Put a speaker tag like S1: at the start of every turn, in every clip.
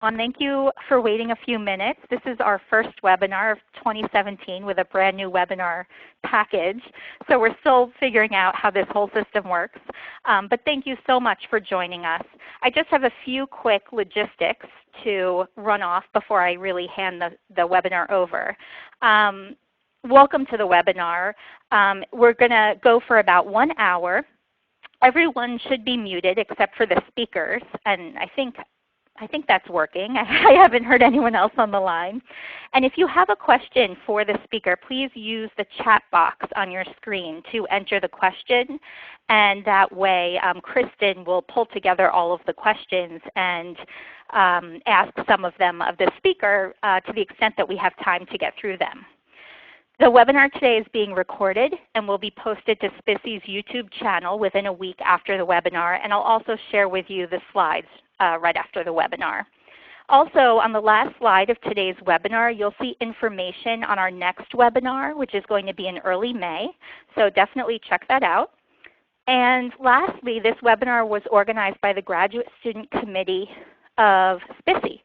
S1: Thank you for waiting a few minutes. This is our first webinar of 2017 with a brand new webinar package. So we're still figuring out how this whole system works. But thank you so much for joining us. I just have a few quick logistics to run off before I really hand the webinar over. Welcome to the webinar. We're going to go for about 1 hour. Everyone should be muted except for the speakers, and I think that's working. I haven't heard anyone else on the line. And if you have a question for the speaker, please use the chat box on your screen to enter the question. And that way, Kristen will pull together all of the questions and ask some of them of the speaker to the extent that we have time to get through them. The webinar today is being recorded and will be posted to SPICY's YouTube channel within a week after the webinar. And I'll also share with you the slides right after the webinar. Also, on the last slide of today's webinar, you'll see information on our next webinar, which is going to be in early May. So definitely check that out. And lastly, this webinar was organized by the Graduate Student Committee of SPICY.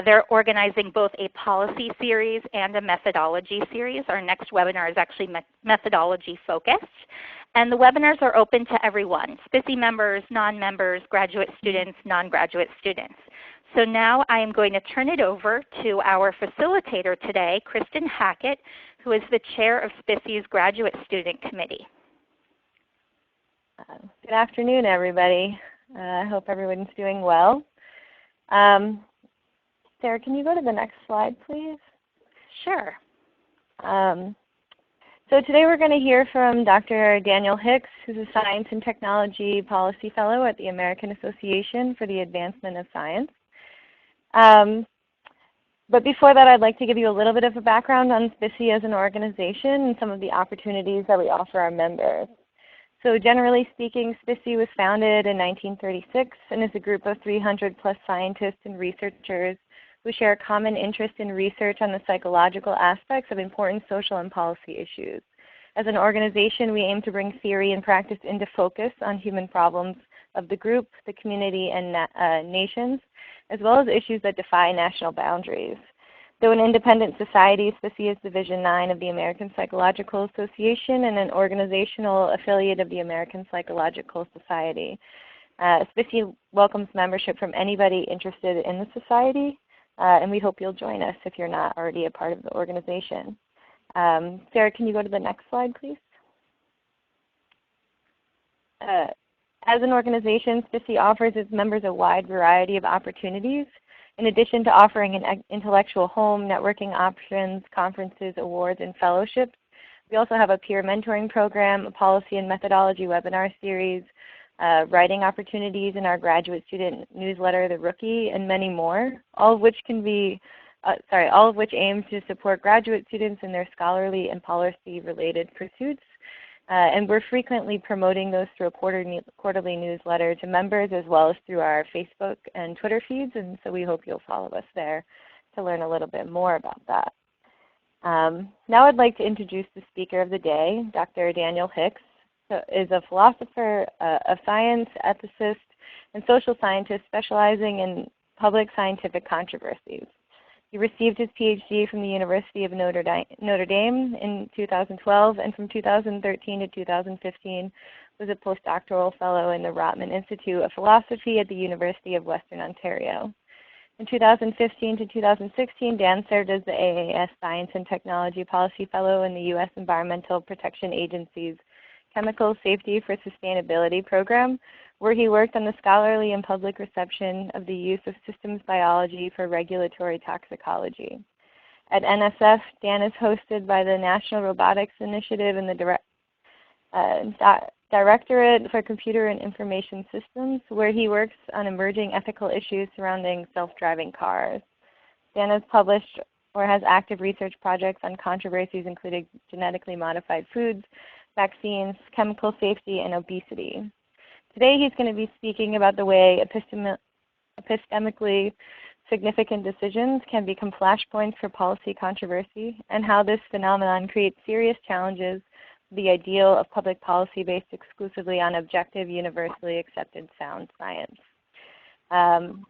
S1: They're organizing both a policy series and a methodology series. Our next webinar is actually methodology focused. And the webinars are open to everyone, SPICY members, non-members, graduate students, non-graduate students. So now I am going to turn it over to our facilitator today, Kristen Hackett, who is the chair of SPICY's Graduate Student Committee.
S2: Good afternoon, everybody. I hope everyone's doing well. Sarah, can you go to the next slide, please?
S1: Sure.
S2: So today we're going to hear from Dr. Daniel Hicks, who's a Science and Technology Policy Fellow at the American Association for the Advancement of Science. But before that, I'd like to give you a little bit of a background on SPICY as an organization and some of the opportunities that we offer our members. So generally speaking, SPICY was founded in 1936 and is a group of 300+ scientists and researchers who share a common interest in research on the psychological aspects of important social and policy issues. As an organization, we aim to bring theory and practice into focus on human problems of the group, the community, and nations, as well as issues that defy national boundaries. Though an independent society, SPICY is Division 9 of the American Psychological Association and an organizational affiliate of the American Psychological Society. SPICY welcomes membership from anybody interested in the society, and we hope you'll join us if you're not already a part of the organization. Sarah, can you go to the next slide, please? As an organization, SPICY offers its members a wide variety of opportunities. In addition to offering an intellectual home, networking options, conferences, awards, and fellowships, we also have a peer mentoring program, a policy and methodology webinar series, writing opportunities in our graduate student newsletter, The Rookie, and many more, all of which aim to support graduate students in their scholarly and policy-related pursuits. And we're frequently promoting those through a quarterly newsletter to members as well as through our Facebook and Twitter feeds, and so we hope you'll follow us there to learn a little bit more about that. Now I'd like to introduce the speaker of the day, Dr. Daniel Hicks, who is a philosopher of science, ethicist, and social scientist specializing in public scientific controversies. He received his PhD from the University of Notre Dame in 2012, and from 2013 to 2015 was a postdoctoral fellow in the Rotman Institute of Philosophy at the University of Western Ontario. In 2015 to 2016, Dan served as the AAS Science and Technology Policy Fellow in the U.S. Environmental Protection Agency's Chemical Safety for Sustainability program, where he worked on the scholarly and public reception of the use of systems biology for regulatory toxicology. At NSF, Dan is hosted by the National Robotics Initiative and the Directorate for Computer and Information Systems, where he works on emerging ethical issues surrounding self-driving cars. Dan has published or has active research projects on controversies including genetically modified foods, vaccines, chemical safety, and obesity. Today he's going to be speaking about the way epistemically significant decisions can become flashpoints for policy controversy, and how this phenomenon creates serious challenges to the ideal of public policy based exclusively on objective, universally accepted sound science.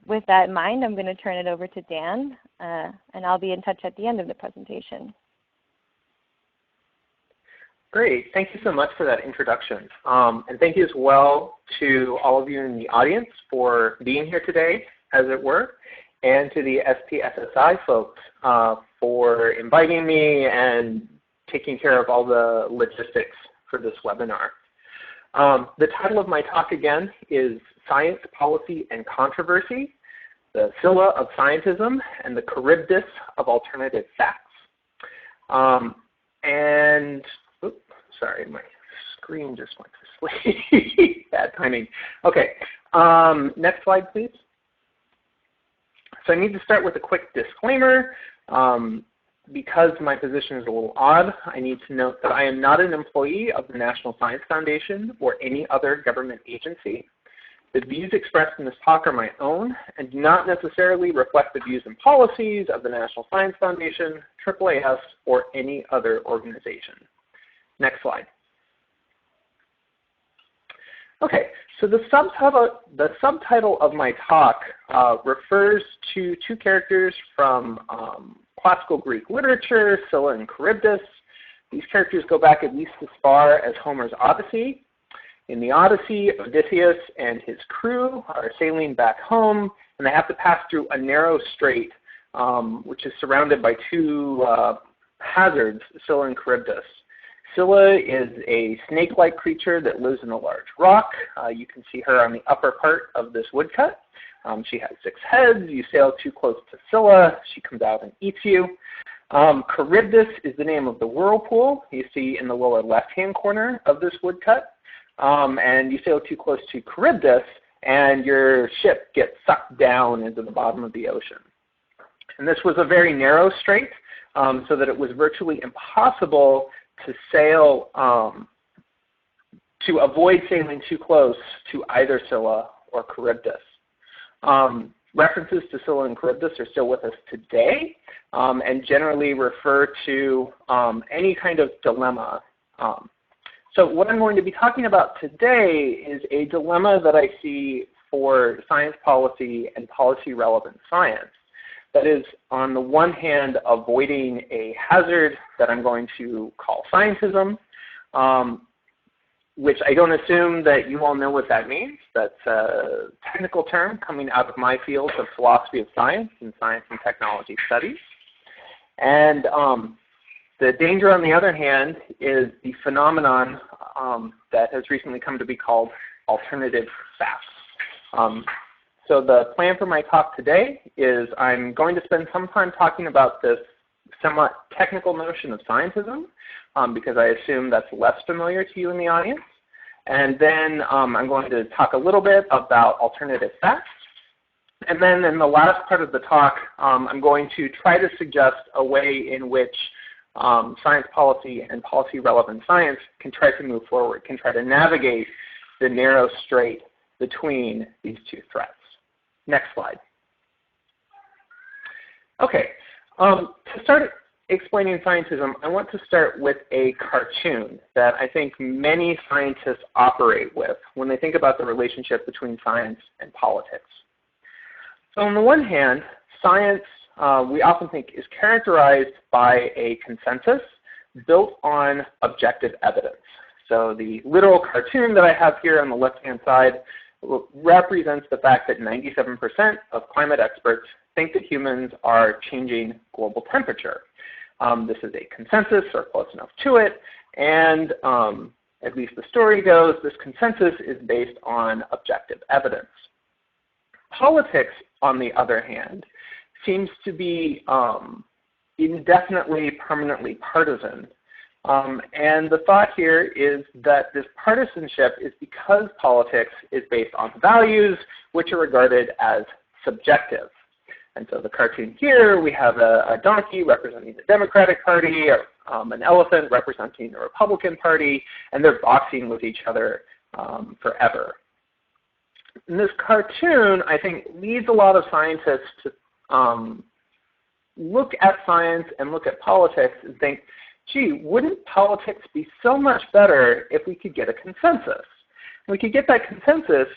S2: With that in mind, I'm going to turn it over to Dan, and I'll be in touch at the end of the presentation.
S3: Great. Thank you so much for that introduction. And thank you as well to all of you in the audience for being here today, as it were, and to the SPSSI folks for inviting me and taking care of all the logistics for this webinar. The title of my talk again is Science, Policy, and Controversy, the Scylla of Scientism and the Charybdis of Alternative Facts. Oops, sorry, my screen just went to sleep. Bad timing. Okay, next slide, please. So I need to start with a quick disclaimer. Because my position is a little odd, I need to note that I am not an employee of the National Science Foundation or any other government agency. The views expressed in this talk are my own and do not necessarily reflect the views and policies of the National Science Foundation, AAAS, or any other organization. Next slide. Okay, so the subtitle of my talk refers to two characters from classical Greek literature, Scylla and Charybdis. These characters go back at least as far as Homer's Odyssey. In the Odyssey, Odysseus and his crew are sailing back home, and they have to pass through a narrow strait, which is surrounded by two hazards, Scylla and Charybdis. Scylla is a snake-like creature that lives in a large rock. You can see her on the upper part of this woodcut. She has 6 heads. You sail too close to Scylla, she comes out and eats you. Charybdis is the name of the whirlpool you see in the lower left-hand corner of this woodcut. And you sail too close to Charybdis, and your ship gets sucked down into the bottom of the ocean. And this was a very narrow strait, so that it was virtually impossible to sail, to avoid sailing too close to either Scylla or Charybdis. References to Scylla and Charybdis are still with us today, and generally refer to any kind of dilemma. So what I'm going to be talking about today is a dilemma that I see for science policy and policy relevant science. That is, on the one hand, avoiding a hazard that I'm going to call sciencism, which I don't assume that you all know what that means. That's a technical term coming out of my field of philosophy of science and science and technology studies. And the danger, on the other hand, is the phenomenon that has recently come to be called alternative facts. So the plan for my talk today is I'm going to spend some time talking about this somewhat technical notion of scientism, because I assume that's less familiar to you in the audience. And then I'm going to talk a little bit about alternative facts. And then in the last part of the talk, I'm going to try to suggest a way in which science policy and policy relevant science can try to move forward, can try to navigate the narrow strait between these two threats. Next slide. Okay, to start explaining scientism, I want to start with a cartoon that I think many scientists operate with when they think about the relationship between science and politics. So on the one hand, science we often think is characterized by a consensus built on objective evidence. So the literal cartoon that I have here on the left-hand side represents the fact that 97% of climate experts think that humans are changing global temperature. This is a consensus or close enough to it, and at least the story goes, this consensus is based on objective evidence. Politics, on the other hand, seems to be indefinitely, permanently partisan. And the thought here is that this partisanship is because politics is based on values which are regarded as subjective. And so the cartoon here, we have a donkey representing the Democratic Party, an elephant representing the Republican Party, and they're boxing with each other forever. And this cartoon, I think, leads a lot of scientists to look at science and look at politics and think, gee, wouldn't politics be so much better if we could get a consensus? We could get that consensus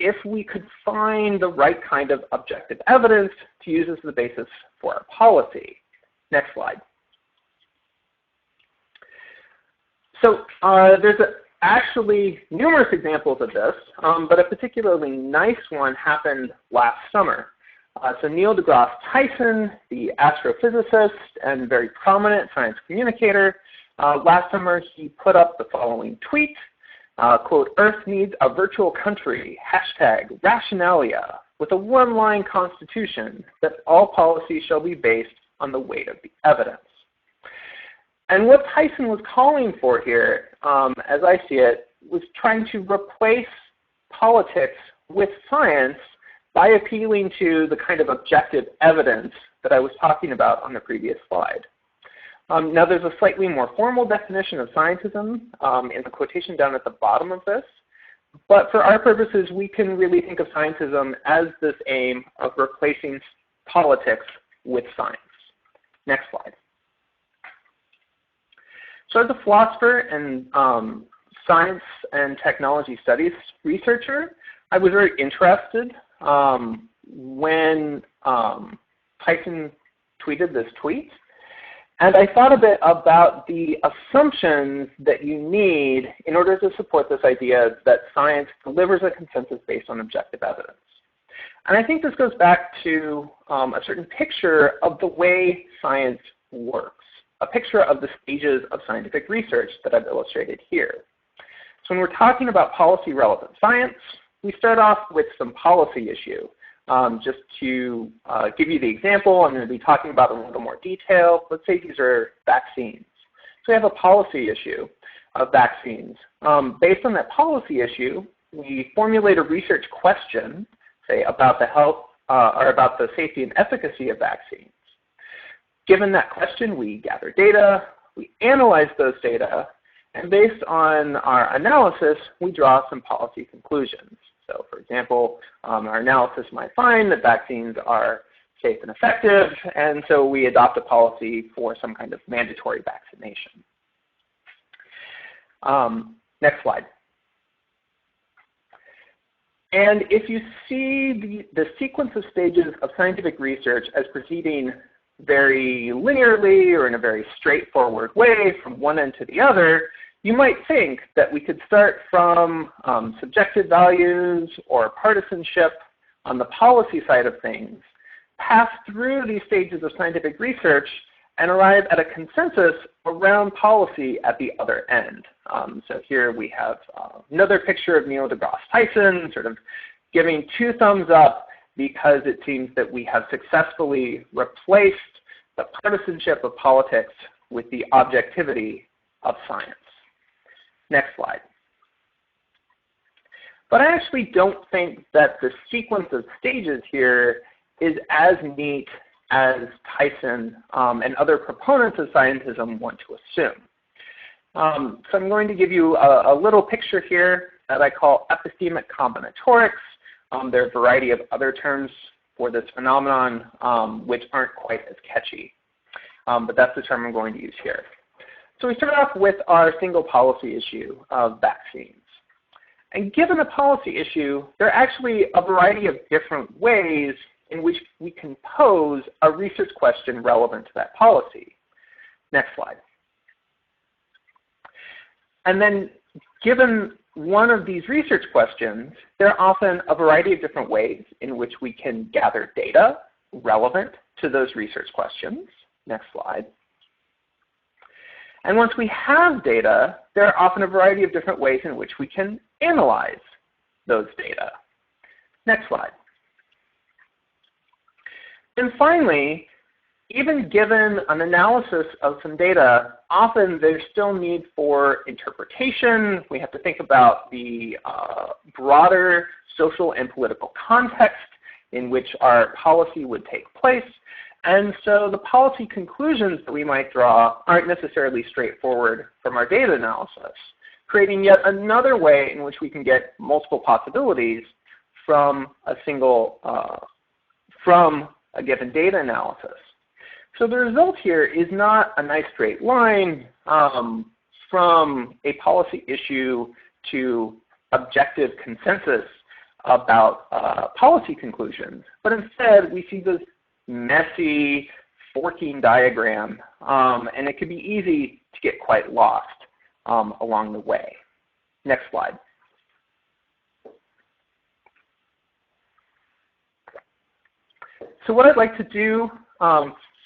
S3: if we could find the right kind of objective evidence to use as the basis for our policy. Next slide. So there's actually numerous examples of this, but a particularly nice one happened last summer. So Neil deGrasse Tyson, the astrophysicist and very prominent science communicator, last summer he put up the following tweet, quote, "Earth needs a virtual country, hashtag rationalia, with a one-line constitution that all policy shall be based on the weight of the evidence." And what Tyson was calling for here, as I see it, was trying to replace politics with science by appealing to the kind of objective evidence that I was talking about on the previous slide. Now there's a slightly more formal definition of scientism in the quotation down at the bottom of this, but for our purposes we can really think of scientism as this aim of replacing politics with science. Next slide. So as a philosopher and science and technology studies researcher, I was very interested when Tyson tweeted this tweet. And I thought a bit about the assumptions that you need in order to support this idea that science delivers a consensus based on objective evidence. And I think this goes back to a certain picture of the way science works, a picture of the stages of scientific research that I've illustrated here. So when we're talking about policy relevant science, we start off with some policy issue. Just to give you the example, I'm going to be talking about in a little more detail. Let's say these are vaccines. So we have a policy issue of vaccines. Based on that policy issue, we formulate a research question, say about the health or about the safety and efficacy of vaccines. Given that question, we gather data, we analyze those data, and based on our analysis, we draw some policy conclusions. So for example, our analysis might find that vaccines are safe and effective, and so we adopt a policy for some kind of mandatory vaccination. Next slide. And if you see the sequence of stages of scientific research as proceeding very linearly or in a very straightforward way from one end to the other, you might think that we could start from subjective values or partisanship on the policy side of things, pass through these stages of scientific research, and arrive at a consensus around policy at the other end. So here we have another picture of Neil deGrasse Tyson sort of giving 2 thumbs up because it seems that we have successfully replaced the partisanship of politics with the objectivity of science. Next slide. But I actually don't think that the sequence of stages here is as neat as Tyson and other proponents of scientism want to assume. So I'm going to give you a little picture here that I call epistemic combinatorics. There are a variety of other terms for this phenomenon which aren't quite as catchy, but that's the term I'm going to use here. So we start off with our single policy issue of vaccines. And given a policy issue, there are actually a variety of different ways in which we can pose a research question relevant to that policy. Next slide. And then given one of these research questions, there are often a variety of different ways in which we can gather data relevant to those research questions. Next slide. And once we have data, there are often a variety of different ways in which we can analyze those data. Next slide. And finally, even given an analysis of some data, often there's still need for interpretation. We have to think about the broader social and political context in which our policy would take place. And so the policy conclusions that we might draw aren't necessarily straightforward from our data analysis, creating yet another way in which we can get multiple possibilities from a single, from a given data analysis. So the result here is not a nice straight line from a policy issue to objective consensus about policy conclusions, but instead we see this messy, forking diagram, and it can be easy to get quite lost along the way. Next slide. So what I'd like to do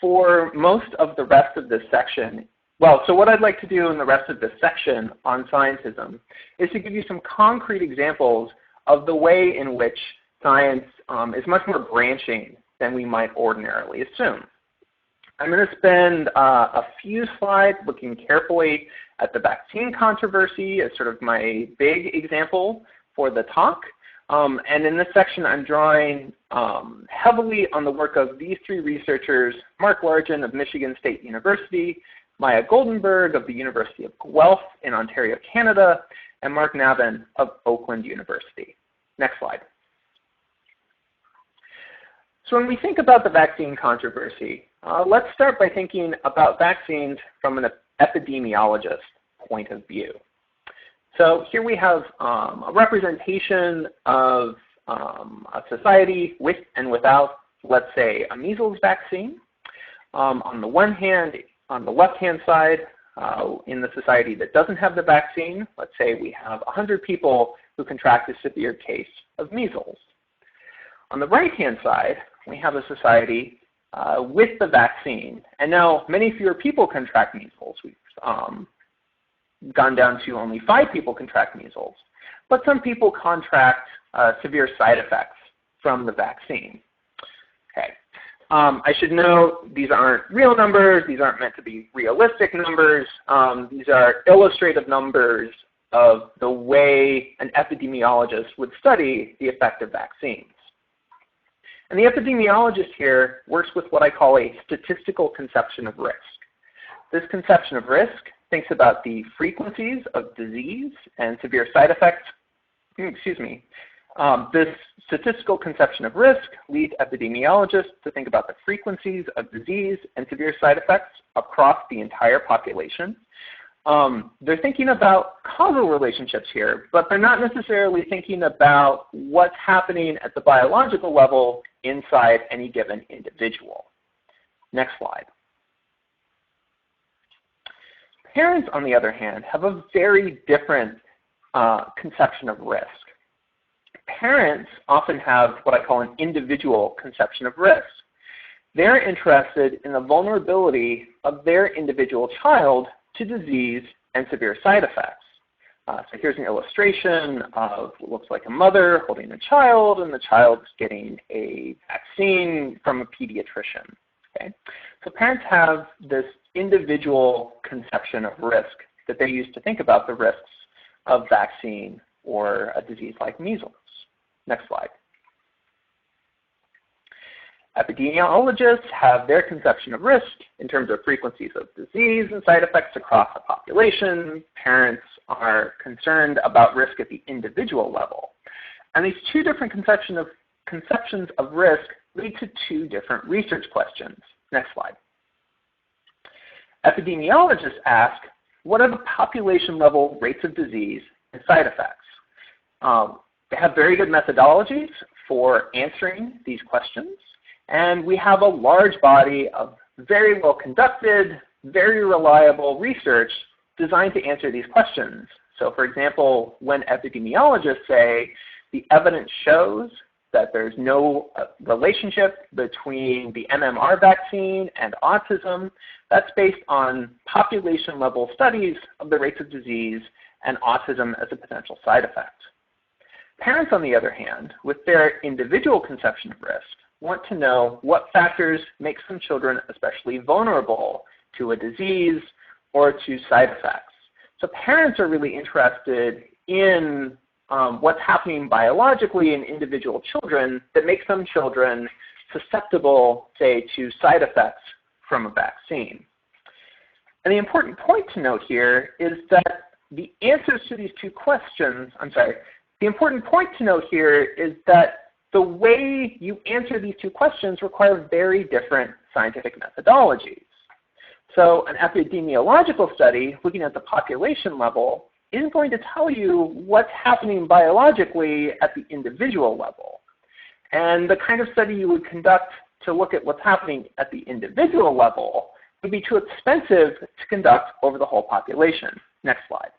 S3: for most of the rest of this section, what I'd like to do in the rest of this section on sciencism is to give you some concrete examples of the way in which science is much more branching than we might ordinarily assume. I'm going to spend a few slides looking carefully at the vaccine controversy as sort of my big example for the talk. And in this section, I'm drawing heavily on the work of these three researchers, Mark Largent of Michigan State University, Maya Goldenberg of the University of Guelph in Ontario, Canada, and Mark Navin of Oakland University. Next slide. So when we think about the vaccine controversy, let's start by thinking about vaccines from an epidemiologist point of view. So here we have a representation of a society with and without, let's say, a measles vaccine. On the one hand, on the left-hand side, in the society that doesn't have the vaccine, let's say we have 100 people who contract a severe case of measles. On the right-hand side, we have a society with the vaccine, and now many fewer people contract measles. We've gone down to only 5 people contract measles, but some people contract severe side effects from the vaccine. Okay. I should note these aren't real numbers. These aren't meant to be realistic numbers. These are illustrative numbers of the way an epidemiologist would study the effect of vaccines. And the epidemiologist here works with what I call a statistical conception of risk. This conception of risk thinks about the frequencies of disease and severe side effects. This statistical conception of risk leads epidemiologists to think about the frequencies of disease and severe side effects across the entire population. They're thinking about causal relationships here, but they're not necessarily thinking about what's happening at the biological level inside any given individual. Next slide. Parents, on the other hand, have a very different conception of risk. Parents often have what I call an individual conception of risk. They're interested in the vulnerability of their individual child to disease and severe side effects. So here's an illustration of what looks like a mother holding a child, and the child's getting a vaccine from a pediatrician. Okay? So parents have this individual conception of risk that they use to think about the risks of vaccine or a disease like measles. Next slide. Epidemiologists have their conception of risk in terms of frequencies of disease and side effects across the population. Parents are concerned about risk at the individual level. And these two different conceptions of risk lead to two different research questions. Next slide. Epidemiologists ask, what are the population level rates of disease and side effects? They have very good methodologies for answering these questions. And we have a large body of very well conducted, very reliable research designed to answer these questions. So for example, when epidemiologists say the evidence shows that there's no relationship between the MMR vaccine and autism, that's based on population level studies of the rates of disease and autism as a potential side effect. Parents, on the other hand, with their individual conception of risk, want to know what factors make some children especially vulnerable to a disease or to side effects. So parents are really interested in what's happening biologically in individual children that makes some children susceptible, say, to side effects from a vaccine. And the important point to note here is that the answers to these two questions, the important point to note here is that the way you answer these two questions require very different scientific methodologies. So an epidemiological study looking at the population level isn't going to tell you what's happening biologically at the individual level. And the kind of study you would conduct to look at what's happening at the individual level would be too expensive to conduct over the whole population. Next slide.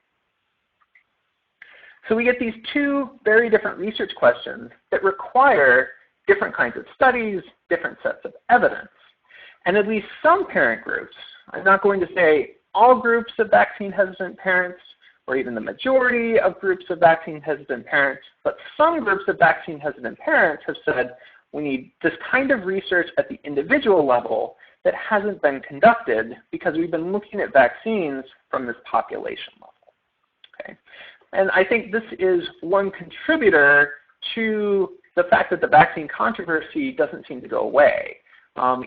S3: So we get these two very different research questions that require different kinds of studies, different sets of evidence. And at least some parent groups, I'm not going to say all groups of vaccine hesitant parents or even the majority of groups of vaccine hesitant parents, but some groups of vaccine hesitant parents have said we need this kind of research at the individual level that hasn't been conducted because we've been looking at vaccines from this population level. Okay? And I think this is one contributor to the fact that the vaccine controversy doesn't seem to go away.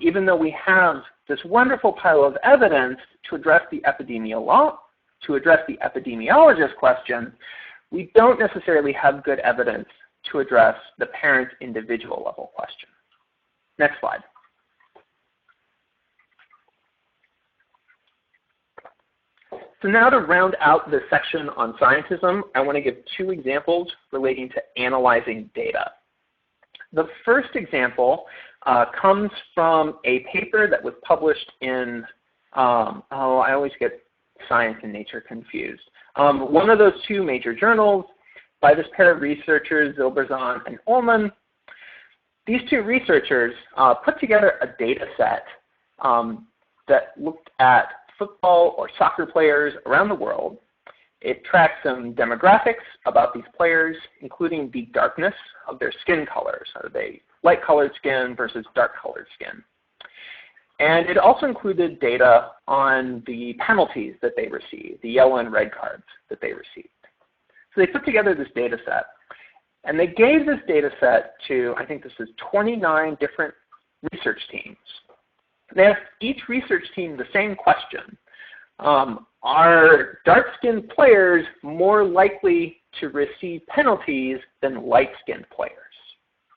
S3: Even though we have this wonderful pile of evidence to address the epidemiologist question, we don't necessarily have good evidence to address the parent individual level question. Next slide. So now to round out this section on scientism, I want to give two examples relating to analyzing data. The first example comes from a paper that was published in, I always get Science and Nature confused. One of those two major journals by this pair of researchers, Zilberzahn and Ullman. These two researchers put together a data set that looked at football or soccer players around the world. It tracked some demographics about these players, including the darkness of their skin colors. Are they light-colored skin versus dark-colored skin? And it also included data on the penalties that they received, the yellow and red cards that they received. So they put together this data set, and they gave this data set to, I think this is 29 different research teams. They asked each research team the same question. Are dark-skinned players more likely to receive penalties than light-skinned players?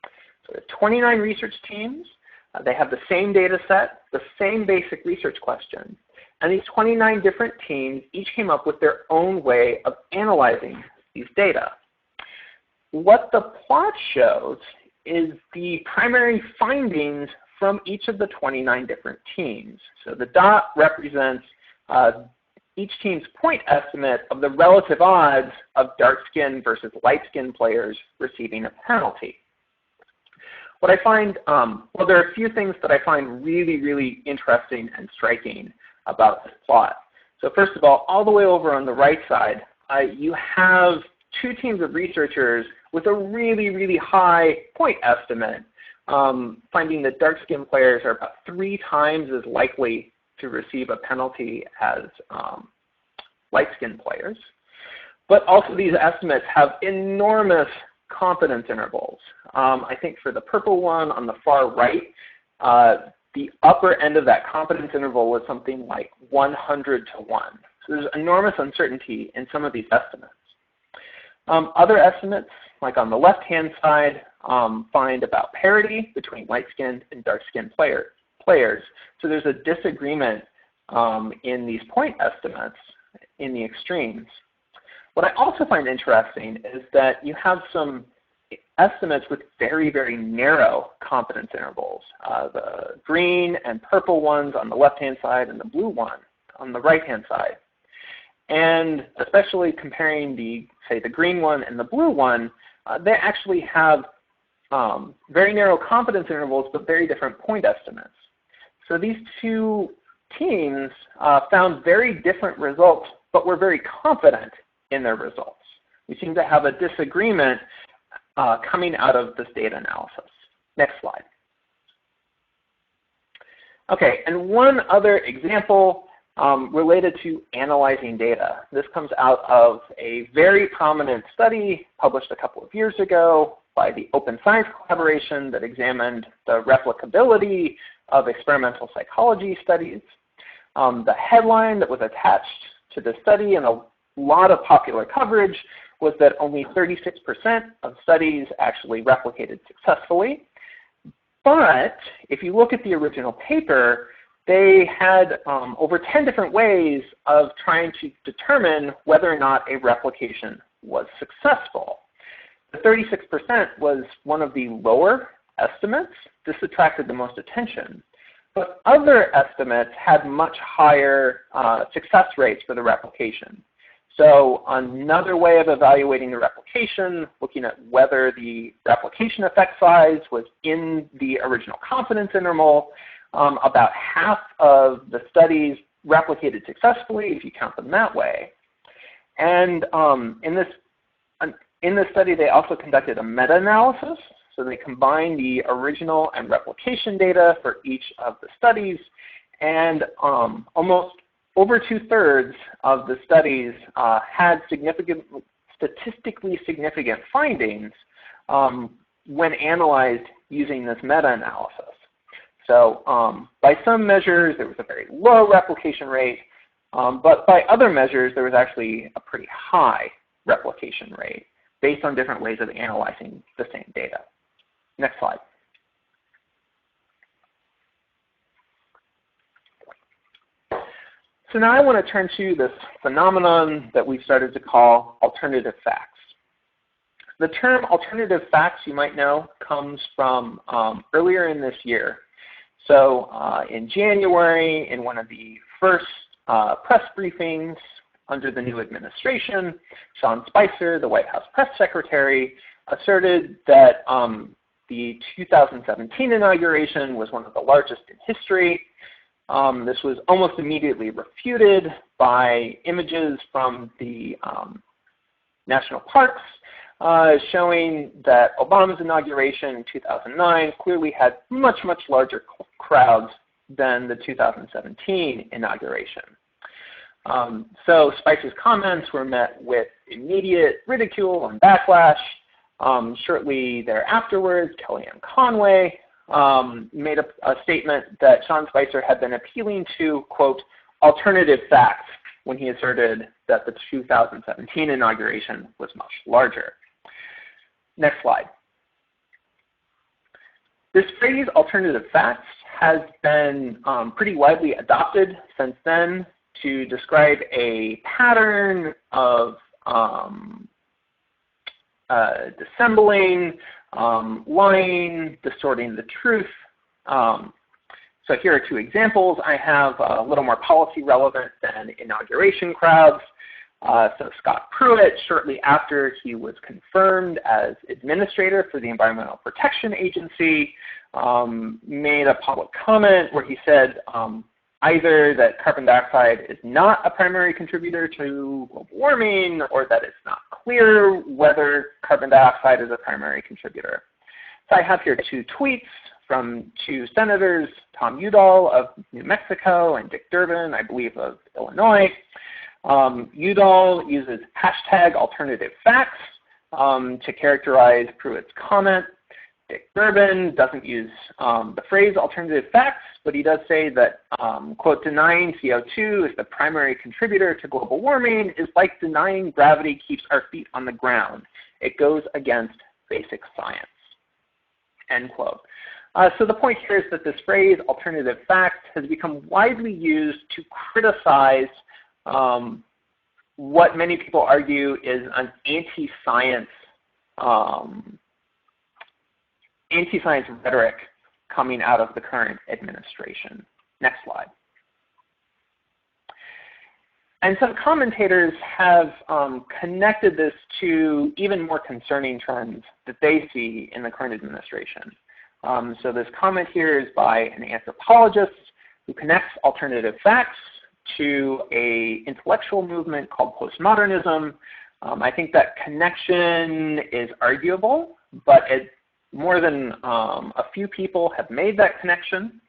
S3: So there are 29 research teams. They have the same data set, the same basic research question. And these 29 different teams each came up with their own way of analyzing these data. What the plot shows is the primary findings from each of the 29 different teams. So the dot represents each team's point estimate of the relative odds of dark-skinned versus light-skinned players receiving a penalty. What I find, well, there are a few things that I find really, really interesting and striking about this plot. So first of all the way over on the right side, you have two teams of researchers with a really, really high point estimate, finding that dark-skinned players are about 3 times as likely to receive a penalty as light-skinned players. But also these estimates have enormous confidence intervals. I think for the purple one on the far right, the upper end of that confidence interval was something like 100 to 1. So there's enormous uncertainty in some of these estimates. Other estimates, like on the left-hand side, find about parity between light-skinned and dark-skinned players. So there's a disagreement in these point estimates in the extremes. What I also find interesting is that you have some estimates with very, very narrow confidence intervals. The green and purple ones on the left-hand side and the blue one on the right-hand side. And especially comparing the, say, the green one and the blue one, they actually have very narrow confidence intervals but very different point estimates. So these two teams found very different results but were very confident in their results. We seem to have a disagreement coming out of this data analysis. Next slide. Okay, and one other example related to analyzing data. This comes out of a very prominent study published a couple of years ago by the Open Science Collaboration that examined the replicability of experimental psychology studies. The headline that was attached to the study and a lot of popular coverage was that only 36% of studies actually replicated successfully. But if you look at the original paper, they had over 10 different ways of trying to determine whether or not a replication was successful. The 36% was one of the lower estimates. This attracted the most attention. But other estimates had much higher success rates for the replication. So another way of evaluating the replication, looking at whether the replication effect size was in the original confidence interval, about half of the studies replicated successfully if you count them that way. And in this study, they also conducted a meta-analysis. So they combined the original and replication data for each of the studies, and almost over 2/3 of the studies had statistically significant findings when analyzed using this meta-analysis. So by some measures, there was a very low replication rate, but by other measures, there was actually a pretty high replication rate based on different ways of analyzing the same data. Next slide. So now I want to turn to this phenomenon that we've started to call alternative facts. The term alternative facts, you might know, comes from earlier in this year. So in January, in one of the first press briefings under the new administration, Sean Spicer, the White House press secretary, asserted that the 2017 inauguration was one of the largest in history. This was almost immediately refuted by images from the national parks showing that Obama's inauguration in 2009 clearly had much, much larger crowds than the 2017 inauguration. So Spicer's comments were met with immediate ridicule and backlash. Shortly thereafterwards, Kellyanne Conway made a statement that Sean Spicer had been appealing to, quote, alternative facts when he asserted that the 2017 inauguration was much larger. Next slide. This phrase, alternative facts, has been pretty widely adopted since then to describe a pattern of dissembling, lying, distorting the truth. So here are two examples. I have a little more policy relevant than inauguration crowds. So Scott Pruitt, shortly after he was confirmed as administrator for the Environmental Protection Agency, made a public comment where he said either that carbon dioxide is not a primary contributor to global warming, or that it's not clear whether carbon dioxide is a primary contributor. So I have here two tweets from two senators, Tom Udall of New Mexico and Dick Durbin, I believe, of Illinois. Udall uses hashtag alternative facts to characterize Pruitt's comment. Dick Durbin doesn't use the phrase alternative facts, but he does say that, quote, denying CO2 is the primary contributor to global warming is like denying gravity keeps our feet on the ground. It goes against basic science, end quote. So the point here is that this phrase, alternative facts, has become widely used to criticize what many people argue is an anti-science rhetoric coming out of the current administration. Next slide. And some commentators have connected this to even more concerning trends that they see in the current administration. So this comment here is by an anthropologist who connects alternative facts to an intellectual movement called postmodernism. I think that connection is arguable, but more than a few people have made that connection.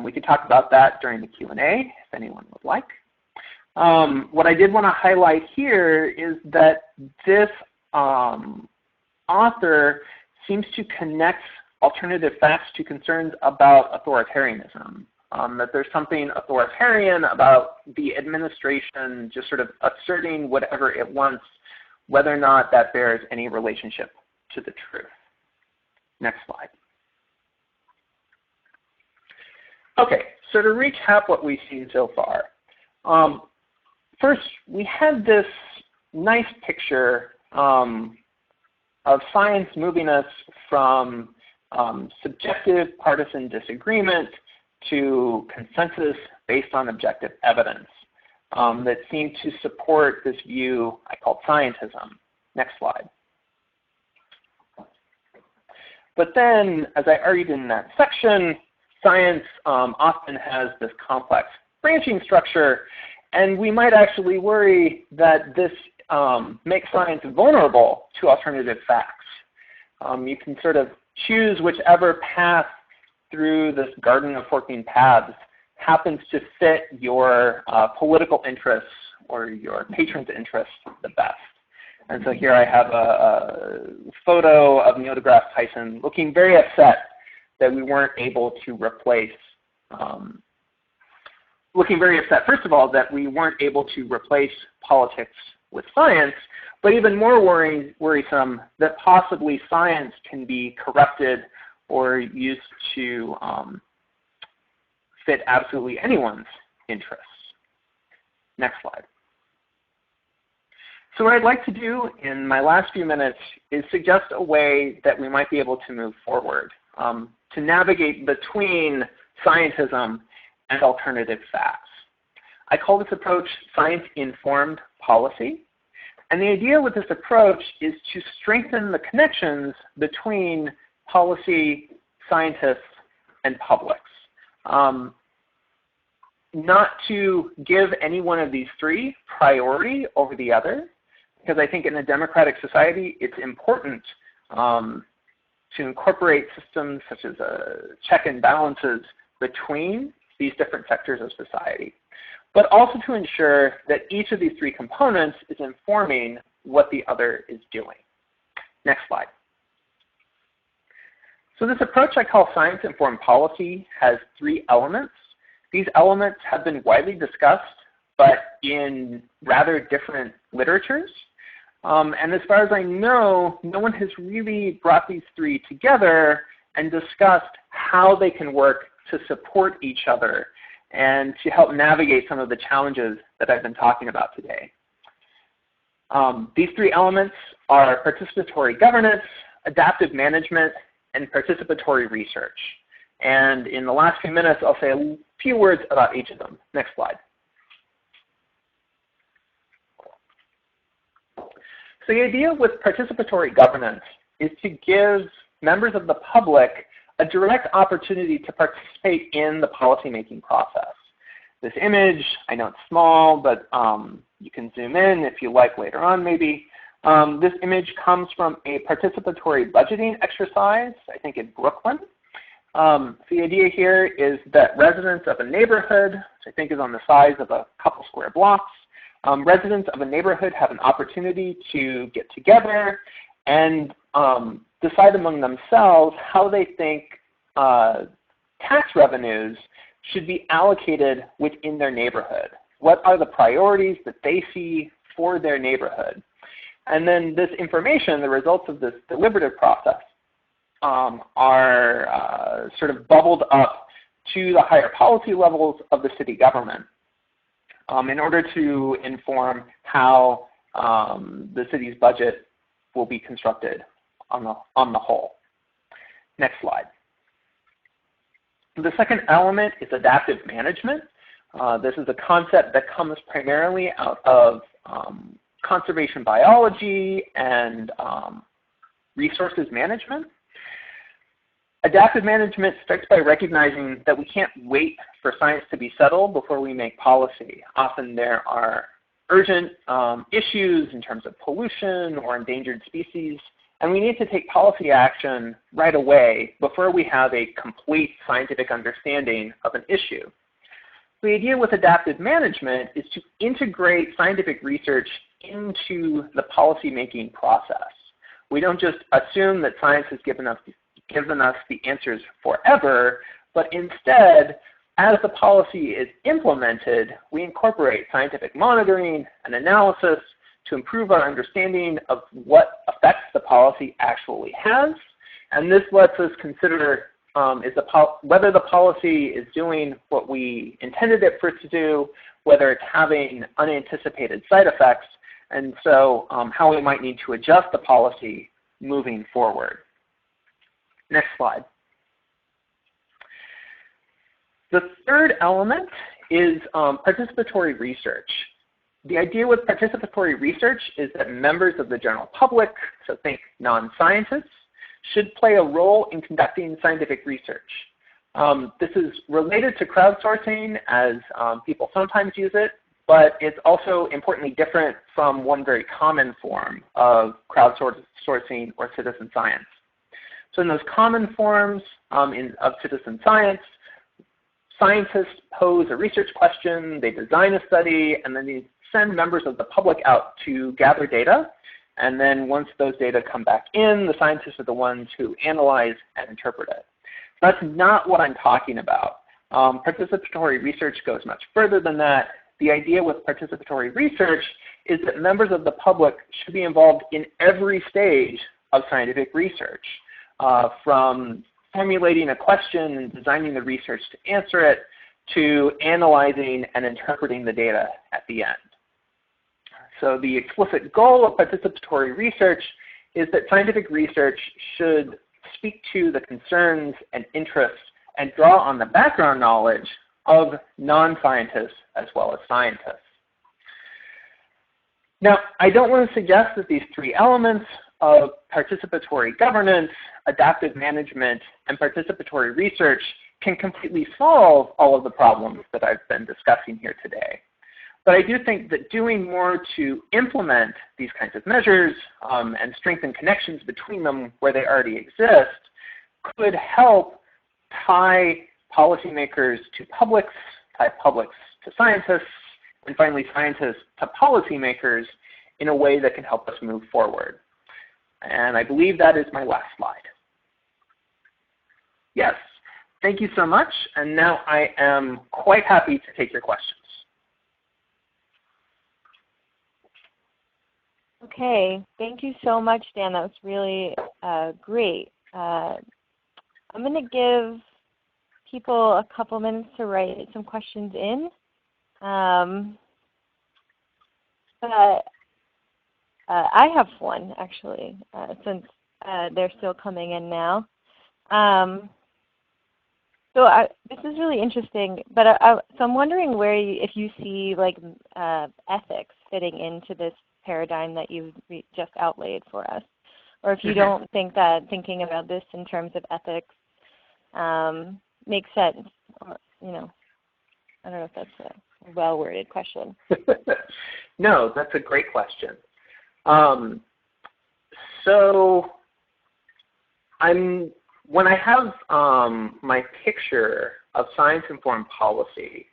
S3: We could talk about that during the Q&A if anyone would like. What I did want to highlight here is that this author seems to connect alternative facts to concerns about authoritarianism. That there's something authoritarian about the administration just sort of asserting whatever it wants, whether or not that bears any relationship to the truth. Next slide. Okay, So to recap what we've seen so far, first we had this nice picture of science moving us from subjective partisan disagreement to consensus based on objective evidence that seemed to support this view I called scientism. Next slide. But then, as I argued in that section, science often has this complex branching structure, and we might actually worry that this makes science vulnerable to alternative facts. You can sort of choose whichever path through this garden of 14 paths happens to fit your political interests or your patrons' interests the best. And so here I have a photo of Neil deGrasse Tyson looking very upset that we weren't able to replace, first of all, that we weren't able to replace politics with science, but even more worrisome that possibly science can be corrupted or used to fit absolutely anyone's interests. Next slide. So what I'd like to do in my last few minutes is suggest a way that we might be able to move forward, to navigate between scientism and alternative facts. I call this approach science-informed policy. And the idea with this approach is to strengthen the connections between policy, scientists, and publics. Not to give any one of these three priority over the other, because I think in a democratic society it's important to incorporate systems such as check and balances between these different sectors of society, but also to ensure that each of these three components is informing what the other is doing. Next slide. So this approach I call science-informed policy has three elements. These elements have been widely discussed, but in rather different literatures. And as far as I know, no one has really brought these three together and discussed how they can work to support each other and to help navigate some of the challenges that I've been talking about today. These three elements are participatory governance, adaptive management, and participatory research. And in the last few minutes, I'll say a few words about each of them. Next slide. So the idea with participatory governance is to give members of the public a direct opportunity to participate in the policymaking process. This image, I know it's small, but you can zoom in if you like later on maybe. This image comes from a participatory budgeting exercise, I think in Brooklyn. So the idea here is that residents of a neighborhood, which I think is on the size of a couple square blocks, residents of a neighborhood have an opportunity to get together and decide among themselves how they think tax revenues should be allocated within their neighborhood. What are the priorities that they see for their neighborhood? And then this information, the results of this deliberative process, are sort of bubbled up to the higher policy levels of the city government in order to inform how the city's budget will be constructed on the whole. Next slide. The second element is adaptive management. This is a concept that comes primarily out of conservation biology and resources management. Adaptive management starts by recognizing that we can't wait for science to be settled before we make policy. Often there are urgent issues in terms of pollution or endangered species, and we need to take policy action right away before we have a complete scientific understanding of an issue. The idea with adaptive management is to integrate scientific research into the policy-making process. We don't just assume that science has given us the answers forever, but instead, as the policy is implemented, we incorporate scientific monitoring and analysis to improve our understanding of what effects the policy actually has. And this lets us consider is whether the policy is doing what we intended it for it to do, whether it's having unanticipated side effects, and so how we might need to adjust the policy moving forward. Next slide. The third element is participatory research. The idea with participatory research is that members of the general public, so think non-scientists, should play a role in conducting scientific research. This is related to crowdsourcing, as people sometimes use it, but it's also importantly different from one very common form of crowdsourcing or citizen science. So in those common forms of citizen science, scientists pose a research question, they design a study, and then they send members of the public out to gather data. And then once those data come back in, the scientists are the ones who analyze and interpret it. That's not what I'm talking about. Participatory research goes much further than that. The idea with participatory research is that members of the public should be involved in every stage of scientific research, from formulating a question and designing the research to answer it, to analyzing and interpreting the data at the end. So the explicit goal of participatory research is that scientific research should speak to the concerns and interests and draw on the background knowledge of non-scientists as well as scientists. Now, I don't want to suggest that these three elements of participatory governance, adaptive management, and participatory research can completely solve all of the problems that I've been discussing here today. But I do think that doing more to implement these kinds of measures and strengthen connections between them where they already exist could help tie policymakers to publics, tie publics to scientists, and finally scientists to policymakers in a way that can help us move forward. And I believe that is my last slide. Yes, thank you so much. And now I am quite happy to take your questions.
S2: Okay, thank you so much, Dan. That was really great. I'm going to give people a couple minutes to write some questions in. But I have one, actually, since they're still coming in now. This is really interesting, but so I'm wondering where if you see like ethics fitting into this paradigm that you've just outlaid for us, or if you don't think that thinking about this in terms of ethics makes sense. Or, you know, I don't know if that's a well-worded question.
S3: No, that's a great question. So when I have my picture of science-informed policy,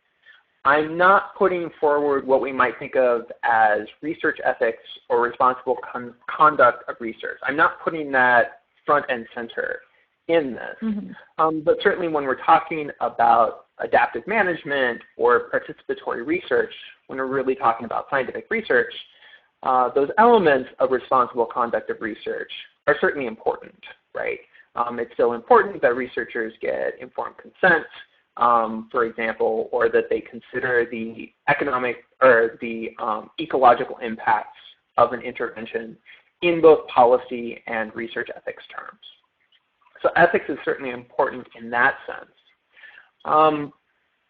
S3: I'm not putting forward what we might think of as research ethics or responsible conduct of research. I'm not putting that front and center in this. But certainly when we're talking about adaptive management or participatory research, when we're really talking about scientific research, those elements of responsible conduct of research are certainly important, right? It's still important that researchers get informed consent, for example, or that they consider the economic or the ecological impacts of an intervention in both policy and research ethics terms. So ethics is certainly important in that sense.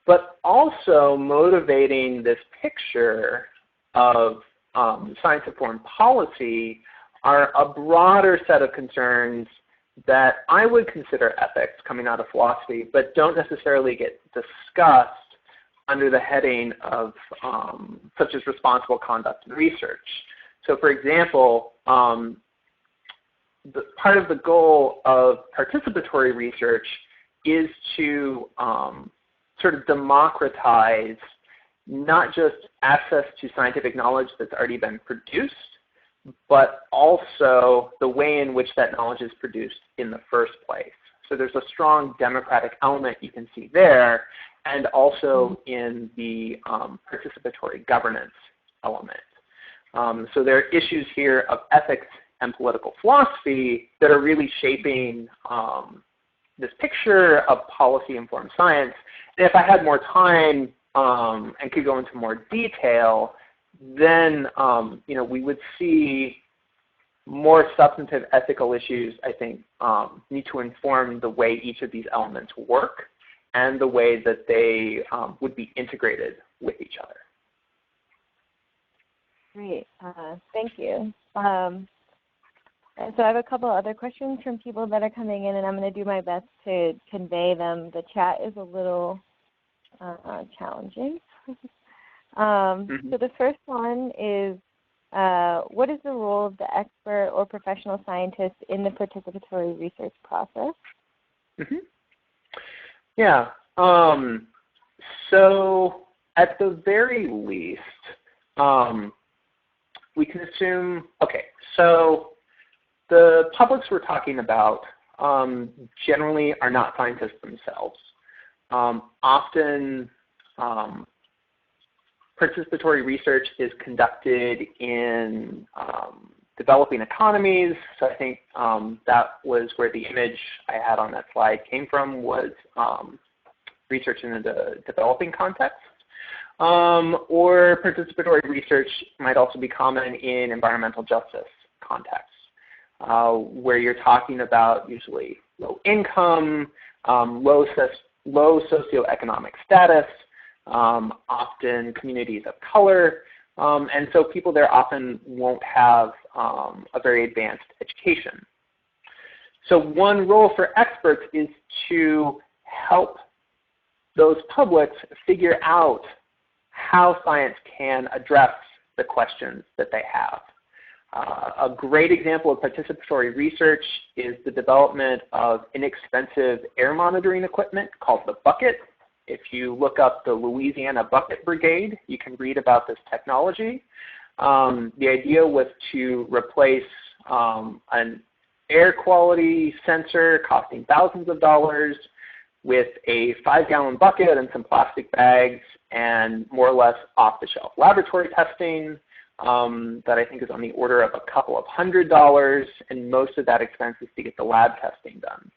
S3: But also motivating this picture of science-informed policy are a broader set of concerns that I would consider ethics coming out of philosophy, but don't necessarily get discussed under the heading of such as responsible conduct and research. So for example, part of the goal of participatory research is to sort of democratize not just access to scientific knowledge that's already been produced, but also the way in which that knowledge is produced in the first place. So there's a strong democratic element you can see there, and also in the participatory governance element. So there are issues here of ethics and political philosophy that are really shaping this picture of policy-informed science. And if I had more time and could go into more detail, then we would see more substantive ethical issues, I think, need to inform the way each of these elements work and the way that they would be integrated with each other.
S2: Great, thank you. So I have a couple other questions from people that are coming in, and I'm going to do my best to convey them. The chat is a little challenging. So the first one is, what is the role of the expert or professional scientist in the participatory research process?
S3: Yeah. So at the very least, we can assume, okay, so the publics we're talking about generally are not scientists themselves. Often participatory research is conducted in developing economies. So I think that was where the image I had on that slide came from, was research in the developing context. Or participatory research might also be common in environmental justice contexts, where you're talking about usually low income, low socioeconomic status, often communities of color, and so people there often won't have a very advanced education. So one role for experts is to help those publics figure out how science can address the questions that they have. A great example of participatory research is the development of inexpensive air monitoring equipment called the bucket. If you look up the Louisiana Bucket Brigade, you can read about this technology. The idea was to replace an air quality sensor costing thousands of dollars with a 5-gallon bucket and some plastic bags and more or less off-the-shelf laboratory testing that I think is on the order of a couple of $100, and most of that expense is to get the lab testing done.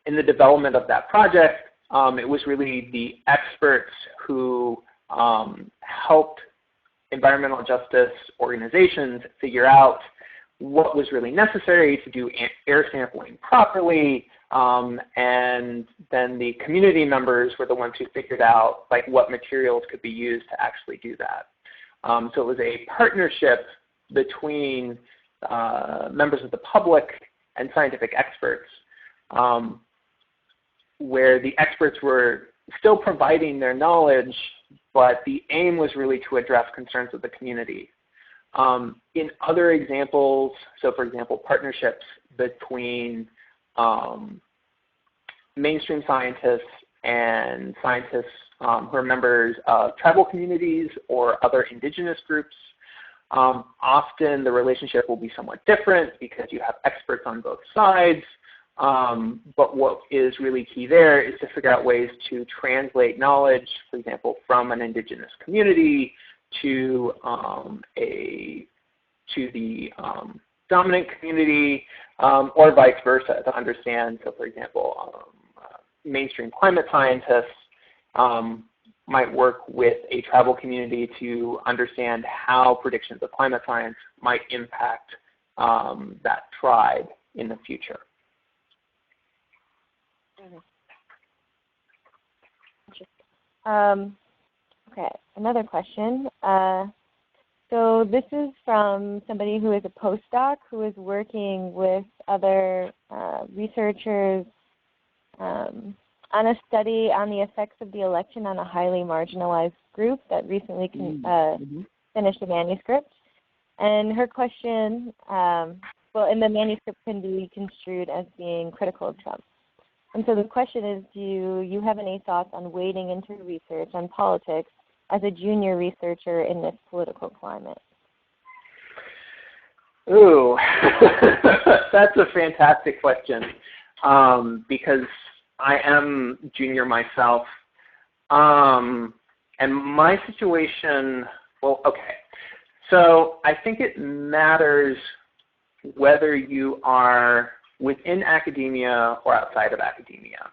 S3: In the development of that project, it was really the experts who helped environmental justice organizations figure out what was really necessary to do air sampling properly, and then the community members were the ones who figured out what materials could be used to actually do that. So it was a partnership between members of the public and scientific experts, where the experts were still providing their knowledge, but the aim was really to address concerns of the community. In other examples, so for example, partnerships between mainstream scientists and scientists who are members of tribal communities or other indigenous groups. Often the relationship will be somewhat different because you have experts on both sides. But what is really key there is to figure out ways to translate knowledge, for example, from an indigenous community to the dominant community, or vice versa, to understand. So for example, mainstream climate scientists might work with a tribal community to understand how predictions of climate science might impact that tribe in the future.
S2: Okay, another question. So this is from somebody who is a postdoc who is working with other researchers on a study on the effects of the election on a highly marginalized group that recently finished a manuscript. And her question, well, and the manuscript can be construed as being critical of Trump. And so the question is, do you have any thoughts on wading into research on politics as a junior researcher in this political climate?
S3: Ooh, that's a fantastic question, because I am junior myself. And my situation, well, okay. So I think it matters whether you are within academia or outside of academia.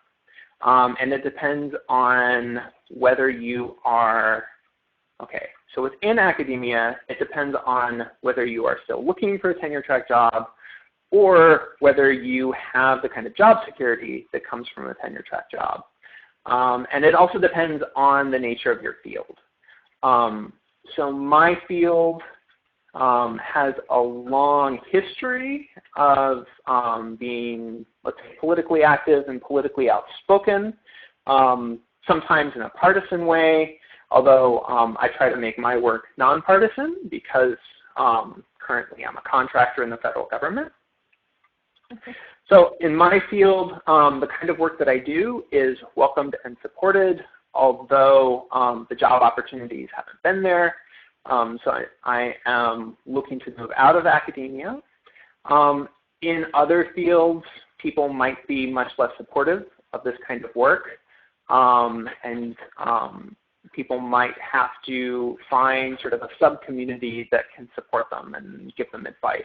S3: And it depends on whether you are, okay, so within academia, it depends on whether you are still looking for a tenure track job or whether you have the kind of job security that comes from a tenure track job. And it also depends on the nature of your field. So my field has a long history of being, let's say, politically active and politically outspoken, sometimes in a partisan way, although I try to make my work nonpartisan because currently I'm a contractor in the federal government. So in my field, the kind of work that I do is welcomed and supported, although the job opportunities haven't been there. So I am looking to move out of academia. In other fields, people might be much less supportive of this kind of work, and people might have to find sort of a sub-community that can support them and give them advice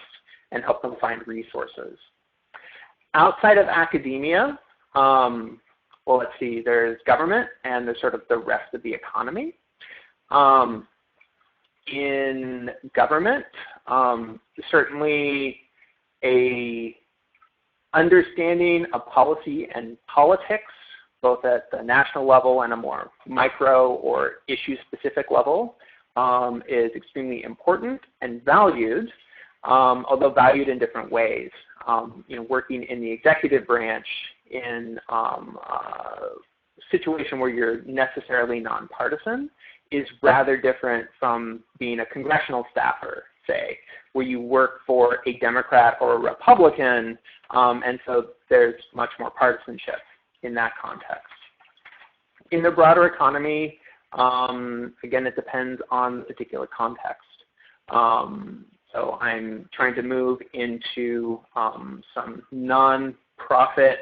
S3: and help them find resources. Outside of academia, well, let's see, there's government and there's sort of the rest of the economy. In government, certainly a understanding of policy and politics, both at the national level and a more micro or issue-specific level, is extremely important and valued, although valued in different ways. Working in the executive branch in a situation where you're necessarily nonpartisan is rather different from being a congressional staffer, say, where you work for a Democrat or a Republican, and so there's much more partisanship in that context. In the broader economy, again, it depends on the particular context. So I'm trying to move into some nonprofit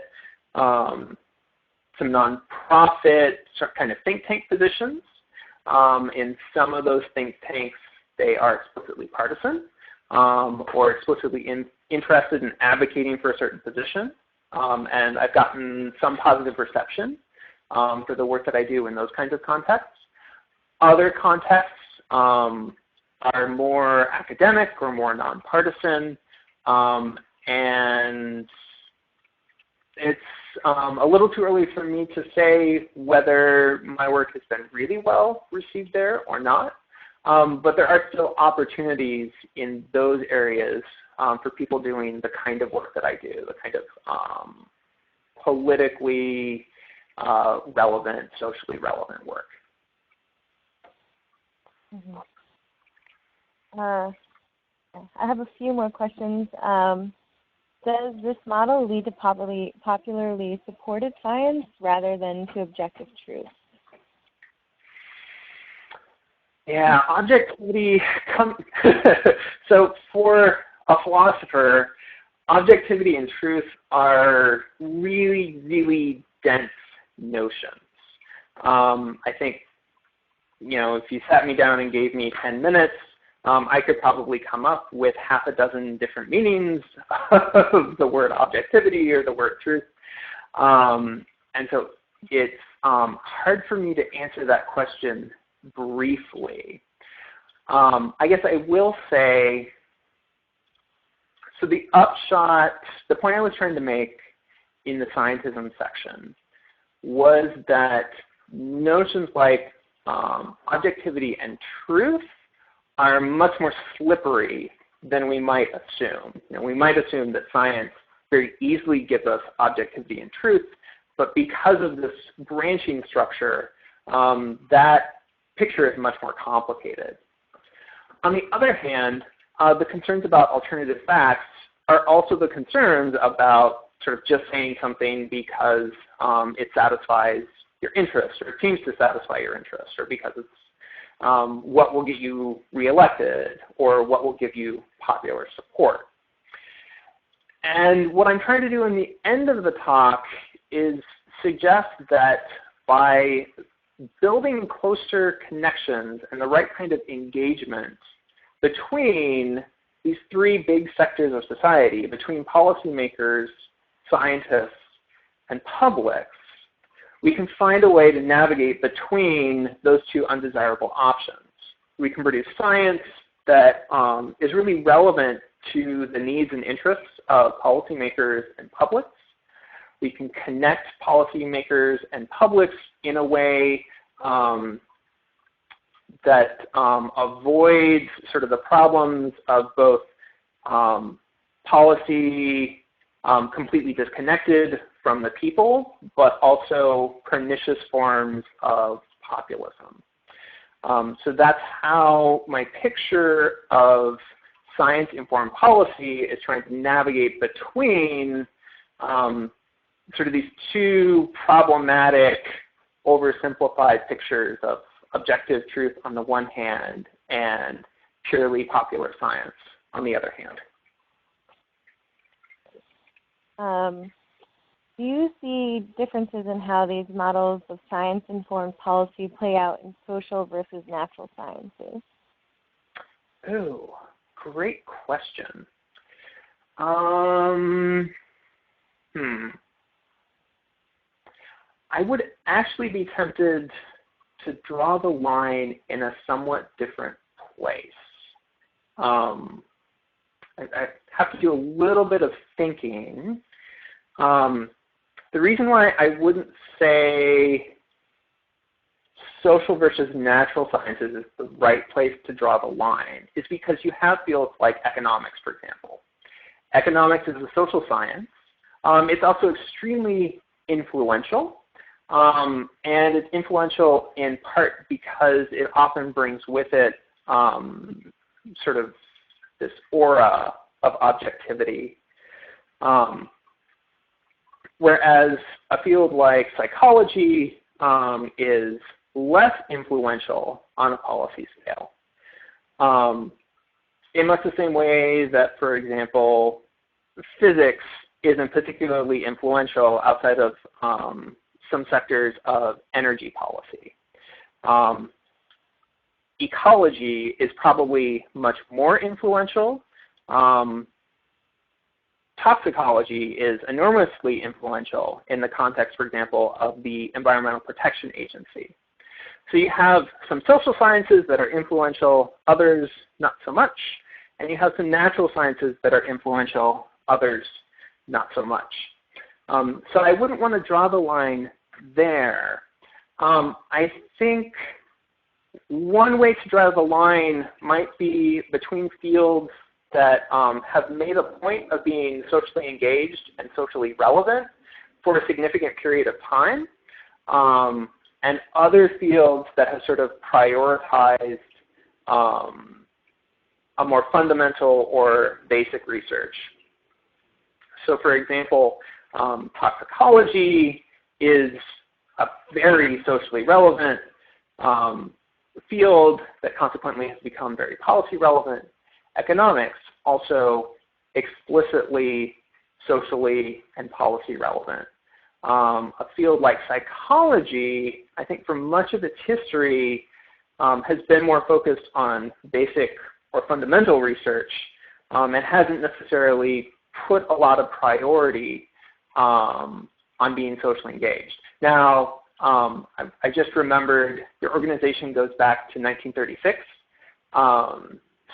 S3: kind of think tank positions. In some of those think tanks, they are explicitly partisan or explicitly interested in advocating for a certain position. And I've gotten some positive reception for the work that I do in those kinds of contexts. Other contexts are more academic or more nonpartisan, and it's a little too early for me to say whether my work has been really well received there or not, but there are still opportunities in those areas for people doing the kind of work that I do, the kind of politically relevant, socially relevant work.
S2: Mm-hmm. I have a few more questions. Does this model lead to popularly supported science rather than to objective truth?
S3: Yeah, objectivity. So for a philosopher, objectivity and truth are really, really dense notions. I think, if you sat me down and gave me 10 minutes, I could probably come up with half a dozen different meanings of the word objectivity or the word truth. And so it's hard for me to answer that question briefly. I guess I will say, so the upshot, the point I was trying to make in the scientism section was that notions like objectivity and truth are much more slippery than we might assume. We might assume that science very easily gives us objectivity and truth, but because of this branching structure, that picture is much more complicated. On the other hand, the concerns about alternative facts are also the concerns about sort of just saying something because it satisfies your interest, or it seems to satisfy your interest, or because it's what will get you reelected, or what will give you popular support. And what I'm trying to do in the end of the talk is suggest that by building closer connections and the right kind of engagement between these three big sectors of society, between policymakers, scientists and publics, we can find a way to navigate between those two undesirable options. We can produce science that is really relevant to the needs and interests of policymakers and publics. We can connect policymakers and publics in a way that avoids sort of the problems of both policy completely disconnected from the people, but also pernicious forms of populism. So that's how my picture of science-informed policy is trying to navigate between sort of these two problematic, oversimplified pictures of objective truth on the one hand and purely popular science on the other hand.
S2: Do you see differences in how these models of science-informed policy play out in social versus natural sciences?
S3: Oh, great question. I would actually be tempted to draw the line in a somewhat different place. I have to do a little bit of thinking. The reason why I wouldn't say social versus natural sciences is the right place to draw the line is because you have fields like economics, for example. Economics is a social science. It's also extremely influential. And it's influential in part because it often brings with it sort of this aura of objectivity. Whereas a field like psychology is less influential on a policy scale. In much the same way that, for example, physics isn't particularly influential outside of some sectors of energy policy. Ecology is probably much more influential. Toxicology is enormously influential in the context, for example, of the Environmental Protection Agency. So you have some social sciences that are influential, others not so much, and you have some natural sciences that are influential, others not so much. So I wouldn't want to draw the line there. I think one way to draw the line might be between fields that have made a point of being socially engaged and socially relevant for a significant period of time, and other fields that have sort of prioritized a more fundamental or basic research. So for example, toxicology is a very socially relevant field that consequently has become very policy relevant. Economics, also explicitly socially and policy relevant. A field like psychology, I think for much of its history, has been more focused on basic or fundamental research and hasn't necessarily put a lot of priority on being socially engaged. Now, I just remembered your organization goes back to 1936.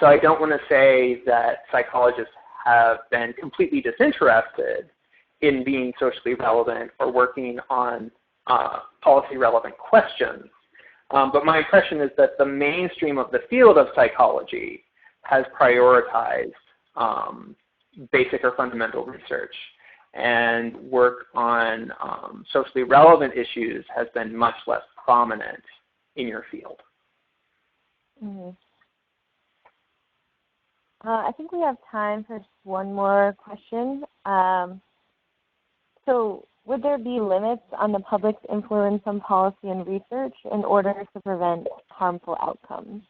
S3: So I don't want to say that psychologists have been completely disinterested in being socially relevant or working on policy relevant questions. But my impression is that the mainstream of the field of psychology has prioritized basic or fundamental research, and work on socially relevant issues has been much less prominent in your field.
S2: Mm-hmm. I think we have time for one more question. So would there be limits on the public's influence on policy and research in order to prevent harmful outcomes?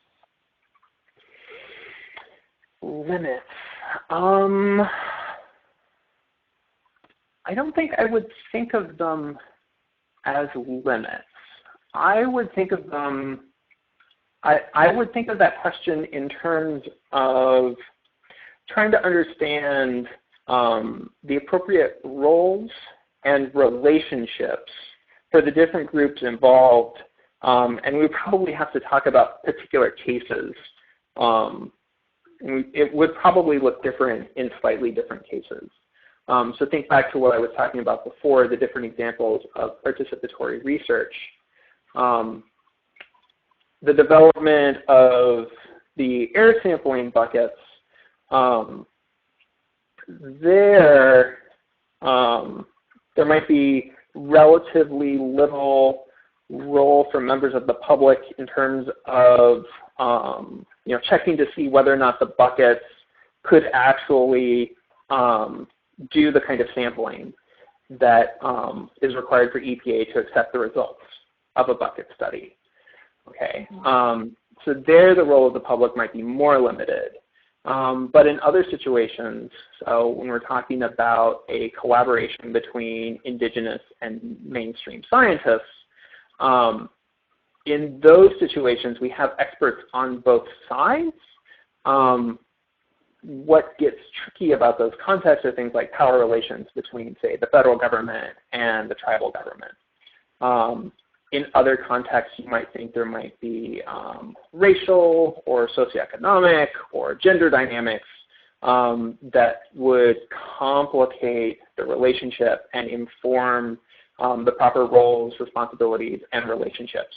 S3: Limits. I don't think I would think of them as limits. I would think of them, I would think of that question in terms of trying to understand the appropriate roles and relationships for the different groups involved, and we probably have to talk about particular cases. It would probably look different in slightly different cases. So think back to what I was talking about before, the different examples of participatory research. The development of the air sampling buckets, there might be relatively little role for members of the public in terms of checking to see whether or not the buckets could actually do the kind of sampling that is required for EPA to accept the results of a bucket study. Okay, so there the role of the public might be more limited. But in other situations, so when we're talking about a collaboration between indigenous and mainstream scientists, in those situations we have experts on both sides. What gets tricky about those contexts are things like power relations between, say, the federal government and the tribal government. In other contexts, you might think there might be racial or socioeconomic or gender dynamics that would complicate the relationship and inform the proper roles, responsibilities, and relationships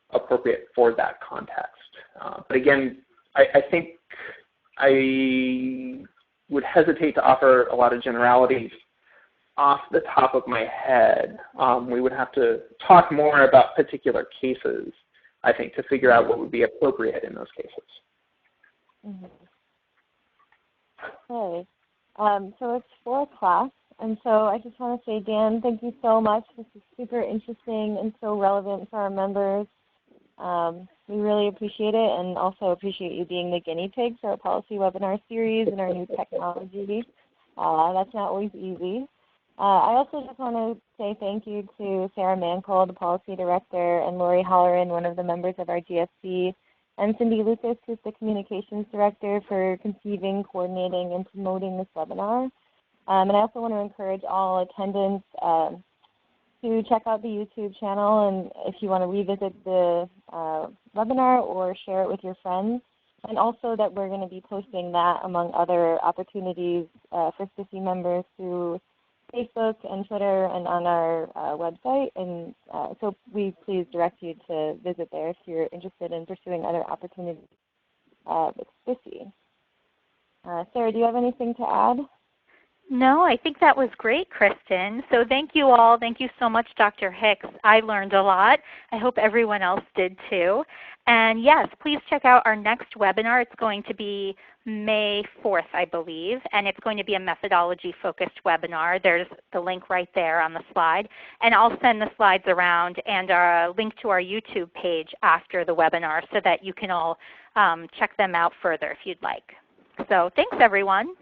S3: appropriate for that context. But again, I think I would hesitate to offer a lot of generalities off the top of my head. We would have to talk more about particular cases, I think, to figure out what would be appropriate in those cases.
S2: Okay. So it's 4 o'clock, and so I just want to say, Dan, thank you so much. This is super interesting and so relevant for our members. We really appreciate it, and also appreciate you being the guinea pig for our policy webinar series and our new technology. That's not always easy. I also just want to say thank you to Sarah Mankel, the policy director, and Lori Halloran, one of the members of our GSC, and Cindy Lucas, who's the communications director, for conceiving, coordinating, and promoting this webinar. And I also want to encourage all attendants to check out the YouTube channel, and if you want to revisit the webinar or share it with your friends. And also that we're going to be posting that among other opportunities for STISI members through Facebook and Twitter and on our website. And so we please direct you to visit there if you're interested in pursuing other opportunities with STISI. Sarah, do you have anything to add?
S1: No, I think that was great, Kristen. So thank you all. Thank you so much, Dr. Hicks. I learned a lot. I hope everyone else did too. And yes, please check out our next webinar. It's going to be May 4th, I believe, and it's going to be a methodology-focused webinar. There's the link right there on the slide. And I'll send the slides around and a link to our YouTube page after the webinar so that you can all check them out further if you'd like. So thanks, everyone.